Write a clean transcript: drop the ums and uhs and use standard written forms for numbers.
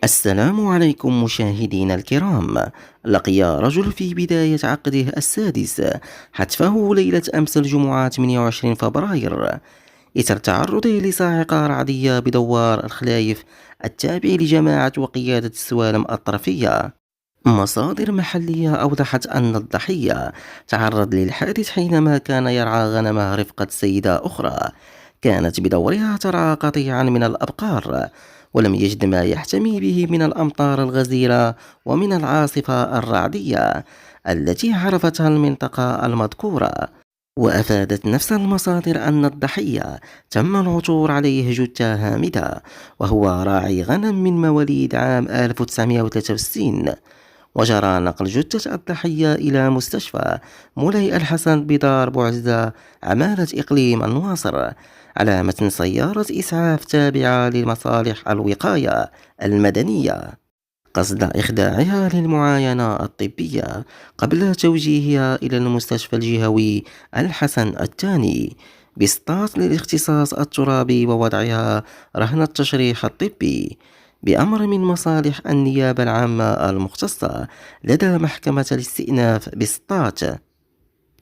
السلام عليكم مشاهدينا الكرام. لقي رجل في بداية عقده السادس حتفه ليلة أمس الجمعة 28 فبراير إثر تعرضه لصاعقة رعدية بدوار الخلايف التابع لجماعة وقيادة السوالم الطرفية. مصادر محلية أوضحت أن الضحية تعرض للحادث حينما كان يرعى غنمه رفقة سيدة أخرى كانت بدورها ترعى قطيعا من الأبقار، ولم يجد ما يحتمي به من الأمطار الغزيرة ومن العاصفة الرعدية التي عرفتها المنطقة المذكورة. وأفادت نفس المصادر أن الضحية تم العثور عليه جثة هامدة، وهو راعي غنم من مواليد عام 1963. وجرى نقل جثة الضحية إلى مستشفى مولاي الحسن بدار بوعزة عمالة إقليم النواصر على متن سيارة إسعاف تابعة لمصالح الوقاية المدنية قصد إخضاعها للمعاينة الطبية قبل توجيهها إلى المستشفى الجهوي الحسن الثاني بإسقاط للاختصاص الترابي ووضعها رهن التشريح الطبي بأمر من مصالح النيابة العامة المختصة لدى محكمة الاستئناف بسطات.